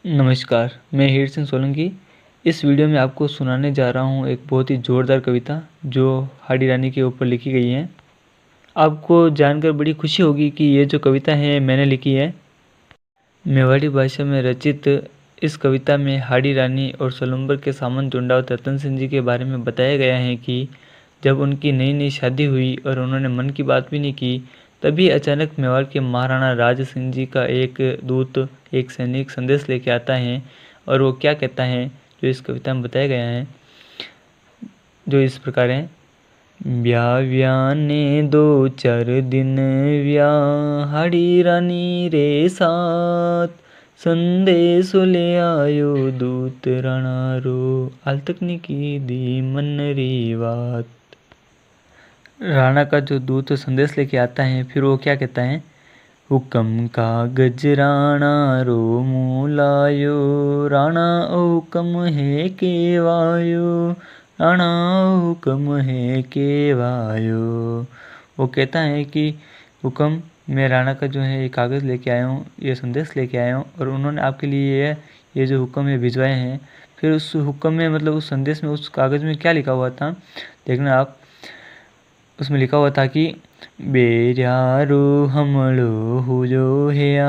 नमस्कार, मैं हीर सिंह सोलंकी। इस वीडियो में आपको सुनाने जा रहा हूँ एक बहुत ही ज़ोरदार कविता जो हाडी रानी के ऊपर लिखी गई है। आपको जानकर बड़ी खुशी होगी कि ये जो कविता है मैंने लिखी है। मेवाड़ी भाषा में रचित इस कविता में हाडी रानी और स्वयंवर के सामंत झुंडावत रतन सिंह जी के बारे में बताया गया है कि जब उनकी नई नई शादी हुई और उन्होंने मन की बात भी नहीं की, तभी अचानक मेवाड़ के महाराणा राज सिंह जी का एक दूत, एक सैनिक संदेश लेके आता है। और वो क्या कहता है जो इस कविता में बताया गया है, जो इस प्रकार है। ब्याह ने 2-4 दिन ब्याह हाडी रानी रे साथ, संदेश ले आयो दूत राणा रो, हाल तक नहीं की दी मन री बात। राणा का जो दूत संदेश लेके आता है, फिर वो क्या कहता है। हुक्म कागज राणा रो मूलायो, राणा हुक्म है केवायो, राणा हुक्म है केवायो। वो कहता है कि हुक्म, मैं राणा का जो है ये कागज़ लेके आया हूँ, ये संदेश लेके आया हूँ और उन्होंने आपके लिए ये जो हुक्म है भिजवाए हैं। फिर उस हुक्म में मतलब उस संदेश में, उस कागज़ में क्या लिखा हुआ था देखना आप। उसमें लिखा हुआ था कि बेरारो हमलो हुजो है आज,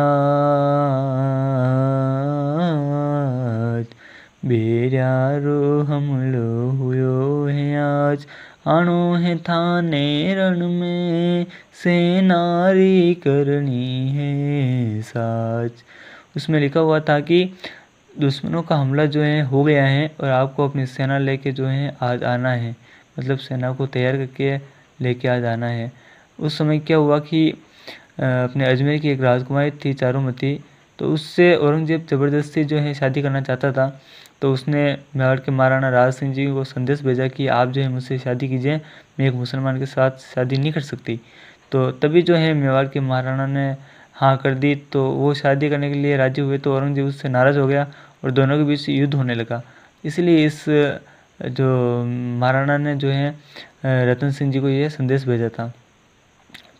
बेरारो हमलो हुयो है आज, आनो है थाने रण में, सेनारी करनी है साज। उसमें लिखा हुआ था कि दुश्मनों का हमला जो है हो गया है और आपको अपनी सेना लेके जो है आज आना है, मतलब सेना को तैयार करके लेके आ जाना है। उस समय क्या हुआ कि अपने अजमेर की एक राजकुमारी थी चारुमती, तो उससे औरंगजेब ज़बरदस्ती जो है शादी करना चाहता था। तो उसने मेवाड़ के महाराणा राज सिंह जी को संदेश भेजा कि आप जो है मुझसे शादी कीजिए, मैं एक मुसलमान के साथ शादी नहीं कर सकती। तो तभी जो है मेवाड़ के महाराणा ने हाँ कर दी, तो वो शादी करने के लिए राजी हुए। तो औरंगजेब उससे नाराज़ हो गया और दोनों के बीच युद्ध होने लगा। इसलिए इस जो महाराणा ने जो है रतन सिंह जी को ये संदेश भेजा था।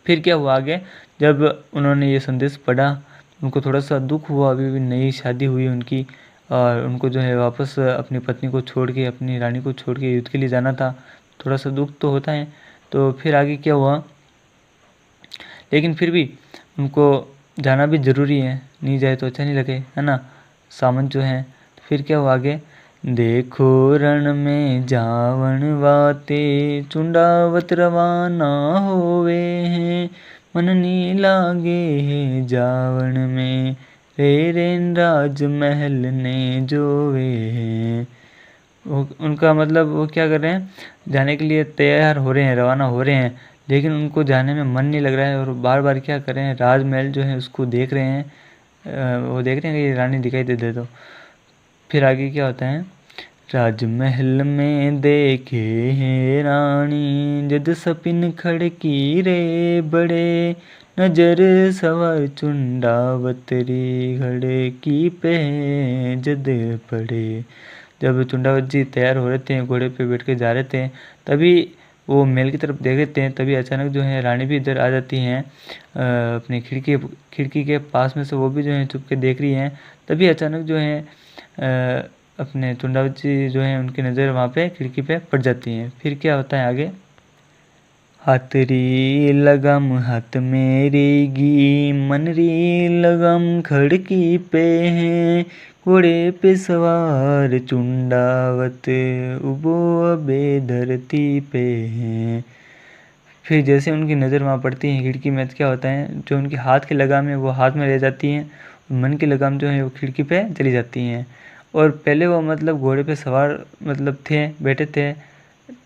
फिर क्या हुआ आगे, जब उन्होंने ये संदेश पढ़ा, उनको थोड़ा सा दुख हुआ। अभी भी नई शादी हुई उनकी और उनको जो है वापस अपनी पत्नी को छोड़ के, अपनी रानी को छोड़ के युद्ध के लिए जाना था। थोड़ा सा दुख तो होता है। तो फिर आगे क्या हुआ, लेकिन फिर भी उनको जाना भी ज़रूरी है, नहीं जाए तो अच्छा नहीं लगे, है ना, सामंत जो है। तो फिर क्या हुआ आगे, देखो रण में जावन वाते, चुंडावत रवाना होवे हैं, मन नी लागे है जावन में, रे रेन राज महल ने जोवे हैं। उनका मतलब वो क्या कर रहे हैं, जाने के लिए तैयार हो रहे हैं, रवाना हो रहे हैं, लेकिन उनको जाने में मन नहीं लग रहा है और बार बार क्या कर रहे हैं, राजमहल जो है उसको देख रहे हैं। वो देख रहे हैं कि ये रानी दिखाई दे तो। फिर आगे क्या होता है, राजमहल में देखे हैं रानी, जद सपिन खड़की रे बड़े, नजर सवार चुंडावतरी घड़े की पे जद पड़े। जब चुंडावत जी तैयार हो रहे थे, घोड़े पे बैठ के जा रहे थे, तभी वो महल की तरफ देख रहे थे। तभी अचानक जो है रानी भी इधर आ जाती हैं, अपनी खिड़की के पास में से वो भी जो है छुप के देख रही हैं। तभी अचानक जो है अपने चुंडावत जी जो है उनकी नज़र वहाँ पे खिड़की पे पड़ जाती है। फिर क्या होता है आगे, हाथ लगम हाथ मेरी गी, मन री लगम खड़की पे है, घोड़े पे सवार चुंडावत, उबो अबे धरती पे है। फिर जैसे उनकी नज़र वहाँ पड़ती है खिड़की में, तो क्या होता है, जो उनके हाथ की लगाम है वो हाथ में रह जाती हैं, मन की लगाम जो है वो खिड़की पे चली जाती हैं। और पहले वो मतलब घोड़े पे सवार मतलब थे, बैठे थे,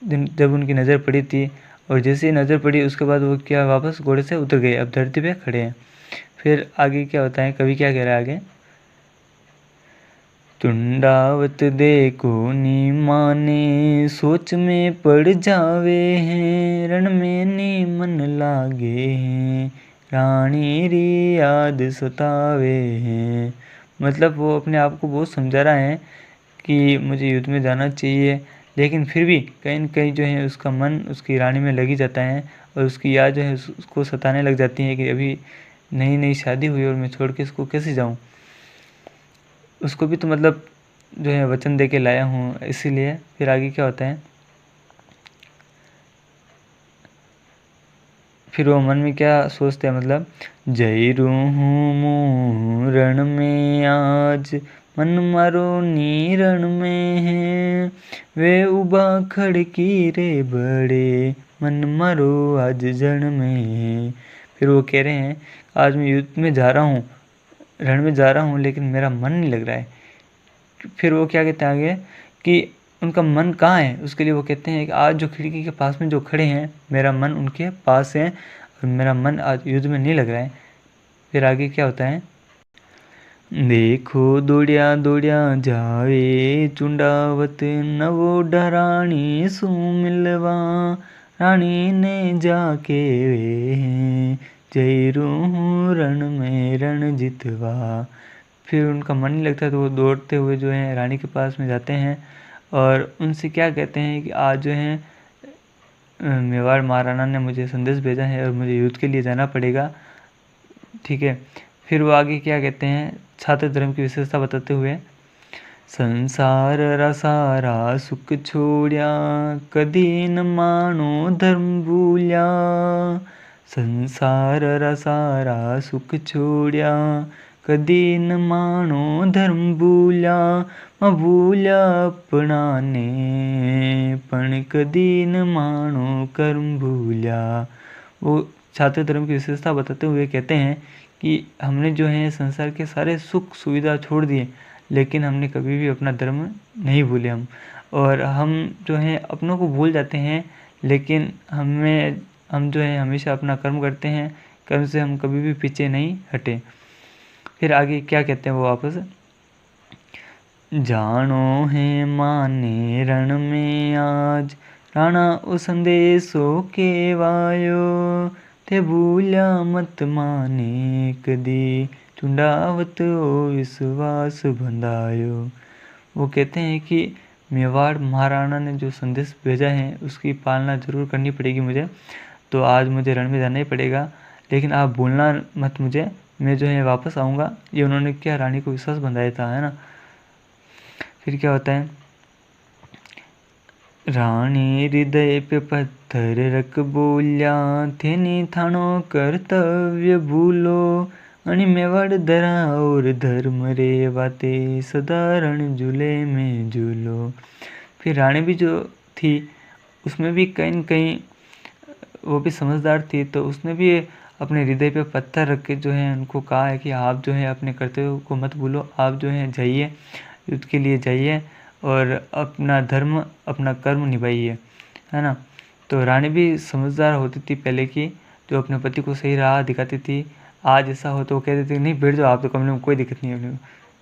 जब उनकी नज़र पड़ी थी, और जैसे ही नज़र पड़ी उसके बाद वो क्या वापस घोड़े से उतर गए, अब धरती पे खड़े हैं। फिर आगे क्या होता है, कवि क्या कह रहा है आगे, चुंडावत देखो नी माने, सोच में पड़ जावे हैं, रण में नी मन लागे हैं, रानी री याद सतावे हैं। मतलब वो अपने आप को बहुत समझा रहा है कि मुझे युद्ध में जाना चाहिए, लेकिन फिर भी कहीं न कहीं जो है उसका मन उसकी रानी में लग ही जाता है और उसकी याद जो है उसको सताने लग जाती है कि अभी नई नई शादी हुई और मैं छोड़ के इसको कैसे जाऊँ। उसको भी तो मतलब जो है वचन दे के लाया हूँ, इसीलिए। फिर आगे क्या होता है, फिर वो मन में क्या सोचते हैं, मतलब जय रूहूं मुँह रण में आज, मन मारो नीरण में है, वे उबा खड़की रे बड़े, मन मारो आज जन में है। फिर वो कह रहे हैं आज मैं युद्ध में जा रहा हूँ, रण में जा रहा हूँ, लेकिन मेरा मन नहीं लग रहा है। फिर वो क्या कहते हैं आगे कि उनका मन कहाँ है, उसके लिए वो कहते हैं कि आज जो खिड़की के पास में जो खड़े हैं, मेरा मन उनके पास है और मेरा मन आज युद्ध में नहीं लग रहा है। फिर आगे क्या होता है, देखो दौड़िया दौड़िया जावे चुंडावत, नवो डराणी सु मिलवा, रानी ने जाके वे हैं, जय रूहूं रण में रण जितवा। फिर उनका मन नहीं लगता तो वो दौड़ते हुए जो है रानी के पास में जाते हैं और उनसे क्या कहते हैं कि आज जो है मेवाड़ महाराणा ने मुझे संदेश भेजा है और मुझे युद्ध के लिए जाना पड़ेगा, ठीक है। फिर वो आगे क्या कहते हैं, छात्र धर्म की विशेषता बताते हुए, संसार रा सारा सुख छोड़िया, कदी न मानो धर्म भूलिया, संसार रा सारा सुख छोड़िया, कदी न मानो धर्म भूलिया, मैं भूलिया अपना ने, पण कदी न मानो कर्म भूलिया। वो छात्र धर्म की विशेषता बताते हुए कहते हैं कि हमने जो है संसार के सारे सुख सुविधा छोड़ दिए, लेकिन हमने कभी भी अपना धर्म नहीं भूले और हम जो है अपनों को भूल जाते हैं, लेकिन हम जो है हमेशा अपना कर्म करते हैं, कर्म से हम कभी भी पीछे नहीं हटे। फिर आगे क्या कहते हैं वो वापस, जानो है माने रण में आज, राणा ओ संदेशो के वायो, थे भूल्या मत माने कदी, चुंडावत ओ विश्वास बंधायो। वो कहते हैं कि मेवाड़ महाराणा ने जो संदेश भेजा है उसकी पालना जरूर करनी पड़ेगी मुझे, तो आज मुझे रण में जाना ही पड़ेगा, लेकिन आप भूलना मत मुझे, मैं जो है वापस आऊँगा। ये उन्होंने क्या रानी को विश्वास बंधाया था, है ना। फिर क्या होता है, रानी हृदय पे पत्थर रख बोलिया, थे नी थानो कर्तव्य भूलो, अनि मेवाड़ धरा और धर्म रे बाते, सदारण झूले में झूलो। फिर रानी भी जो थी उसमें भी कहीं न कहीं वो भी समझदार थी, तो उसने भी अपने हृदय पे पत्थर रख के जो है उनको कहा है कि आप जो है अपने कर्तव्य को मत भूलो, आप जो है जाइए, युद्ध के लिए जाइए और अपना धर्म अपना कर्म निभाइए, है ना। तो रानी भी समझदार होती थी पहले की, जो अपने पति को सही राह दिखाती थी। आज ऐसा हो तो वो कहती थी नहीं बैठ जाओ आप तो कमरे में, कोई दिक्कत नहीं है अपने को,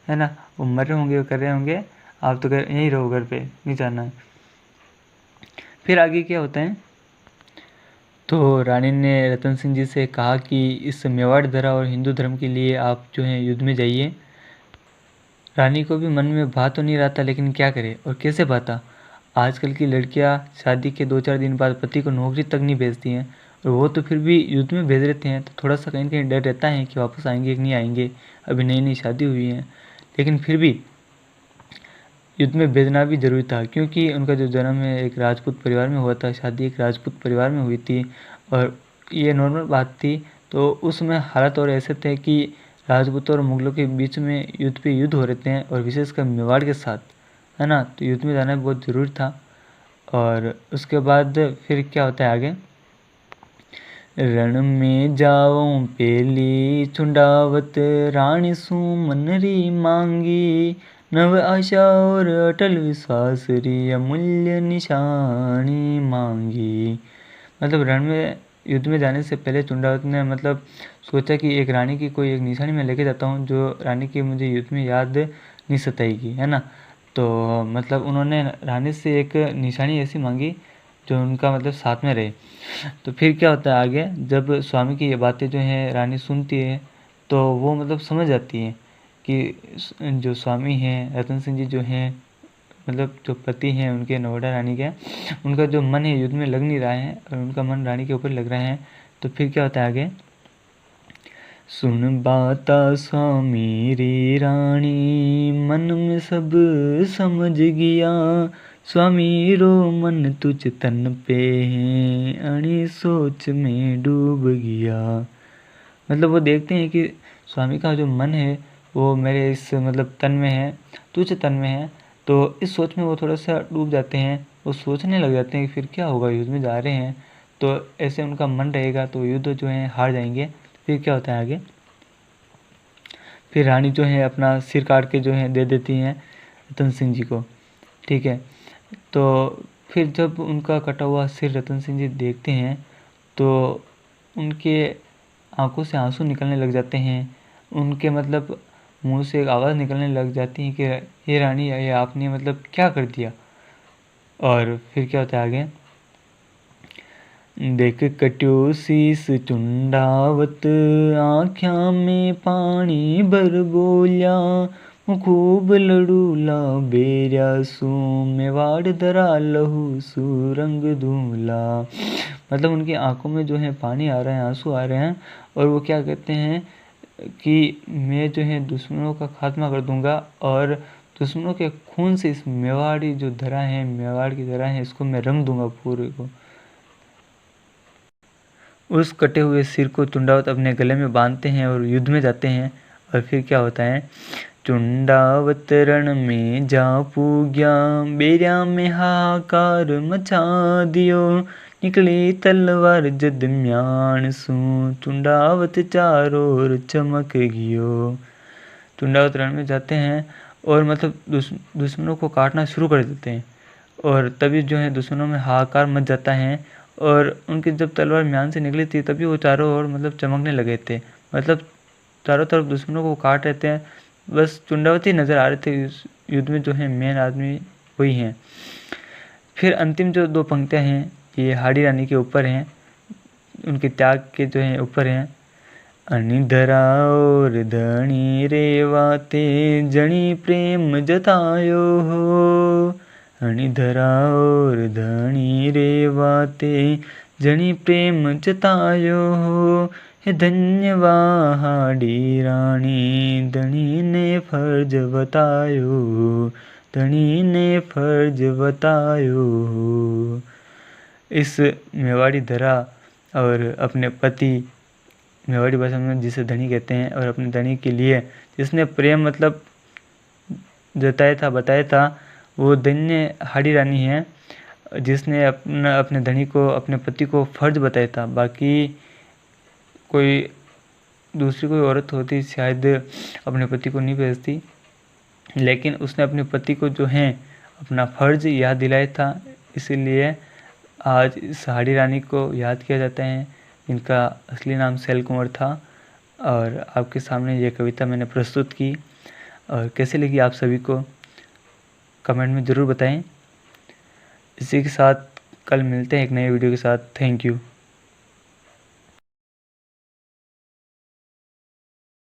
है ना। वो मर रहे होंगे, वो कर रहे होंगे, आप तो यहीं रहो, घर पे नहीं जाना है। फिर आगे क्या होता है, तो रानी ने रतन सिंह जी से कहा कि इस मेवाड़ धरा और हिंदू धर्म के लिए आप जो है युद्ध में जाइए। रानी को भी मन में भा तो नहीं रहा था, लेकिन क्या करे और कैसे भाता। आजकल की लड़कियां शादी के 2-4 दिन बाद पति को नौकरी तक नहीं भेजती हैं, और वो तो फिर भी युद्ध में भेज देते हैं, तो थोड़ा सा कहीं कहीं डर रहता है कि वापस आएंगे कि नहीं आएंगे, अभी नई नई शादी हुई है। लेकिन फिर भी युद्ध में भेजना भी जरूरी था, क्योंकि उनका जो जन्म है एक राजपूत परिवार में हुआ था, शादी एक राजपूत परिवार में हुई थी और ये नॉर्मल बात थी। तो उसमें हालात और ऐसे थे कि राजपूतों और मुगलों के बीच में युद्ध पे युद्ध हो रहे थे, और विशेषकर मेवाड़ के साथ, है ना। तो युद्ध में जाना बहुत ज़रूरी था। और उसके बाद फिर क्या होता है आगे, रण में जाऊं पेली चुंडावत, रानी सु मनरी मांगी, नव आशा और अटल विश्वास री, अमूल्य निशानी मांगी। मतलब रण में युद्ध में जाने से पहले चुंडावत ने मतलब सोचा कि एक रानी की कोई एक निशानी मैं लेके जाता हूँ, जो रानी की मुझे युद्ध में याद नहीं सताएगी, है ना। तो मतलब उन्होंने रानी से एक निशानी ऐसी मांगी जो उनका मतलब साथ में रहे। तो फिर क्या होता है आगे, जब स्वामी की ये बातें जो हैं रानी सुनती है, तो वो मतलब समझ जाती है कि जो स्वामी हैं रतन सिंह जी जो हैं, मतलब जो पति हैं उनके नवोड़ा रानी के, उनका जो मन है युद्ध में लग नहीं रहा है और उनका मन रानी के ऊपर लग रहा है। तो फिर क्या होता है आगे, सुन बाता स्वामी रे रानी, मन में सब समझ गया। स्वामी रो मन तुझ तन पे है, अणी सोच में डूब गया। मतलब वो देखते हैं कि स्वामी का जो मन है वो मेरे इस मतलब तन में है, तुझ तन में है। तो इस सोच में वो थोड़ा सा डूब जाते हैं, वो सोचने लग जाते हैं कि फिर क्या होगा, युद्ध में जा रहे हैं तो ऐसे उनका मन रहेगा तो युद्ध जो है हार जाएंगे। फिर क्या होता है आगे, फिर रानी जो है अपना सिर काट के जो है दे देती हैं रतन सिंह जी को। ठीक है, तो फिर जब उनका कटा हुआ सिर रतन सिंह जी देखते हैं तो उनके आंखों से आंसू निकलने लग जाते हैं। उनके मतलब मुंह से एक आवाज़ निकलने लग जाती है कि हे रानी, ये आपने मतलब क्या कर दिया। और फिर क्या होता है आगे, देख कट्यो शीस चुंडावत, आँख्या में पानी भर बोलिया। खूब लड़ूला बेरिया सू, मेवाड़ दरा लहू सू रंग धूला। मतलब उनकी आंखों में जो है पानी आ रहा है, आंसू आ रहे हैं। और वो क्या कहते हैं कि मैं जो है दुश्मनों का खात्मा कर दूंगा और दुश्मनों के खून से इस मेवाड़ी जो धरा है, मेवाड़ की धरा है, इसको मैं रंग दूंगा पूरे को। उस कटे हुए सिर को चुंडावत अपने गले में बांधते हैं और युद्ध में जाते हैं। और फिर क्या होता है, चुंडावत रण में जा पूग्या, बेरिया में हाहाकार मचा दियो। निकली तलवार जद म्यान सू, चुंडावत चारों ओर चमक गियो। चुंडावत रण में जाते हैं और मतलब दुश्मनों को काटना शुरू कर देते हैं। और तभी जो है दुश्मनों में हाहाकार मच जाता है। और उनकी जब तलवार म्यान से निकली थी तभी वो चारों ओर मतलब चमकने लगे थे। मतलब चारों तरफ दुश्मनों को काट रहे थे, बस चुंडावती नज़र आ रहे थे। इस युद्ध में जो है मेन आदमी वही हैं। फिर अंतिम जो 2 पंक्तियाँ हैं ये हाड़ी रानी के ऊपर हैं, उनके त्याग के जो हैं ऊपर हैं। अनिधरा और धनी रेवाते, जनी प्रेम जतायो हो। अनिधरा और धनी रेवाते, जनी प्रेम जतायो हो। हे धन्यवाद हाड़ी रानी, धनी ने फर्ज बतायो, धनी ने फर्ज बतायो। इस मेवाड़ी धरा और अपने पति, मेवाड़ी भाषा में जिसे धनी कहते हैं, और अपने धनी के लिए जिसने प्रेम मतलब जताया था, बताया था, वो धन्य हाड़ी रानी है जिसने अपने धनी को, अपने पति को फर्ज बताया था। बाकी कोई दूसरी कोई औरत होती शायद अपने पति को नहीं भेजती, लेकिन उसने अपने पति को जो है अपना फर्ज याद दिलाया था। इसीलिए आज इस हाड़ी रानी को याद किया जाता है। इनका असली नाम शैल कुंवर था। और आपके सामने ये कविता मैंने प्रस्तुत की, और कैसे लगी आप सभी को कमेंट में ज़रूर बताएं। इसी के साथ कल मिलते हैं एक नए वीडियो के साथ। Thank you.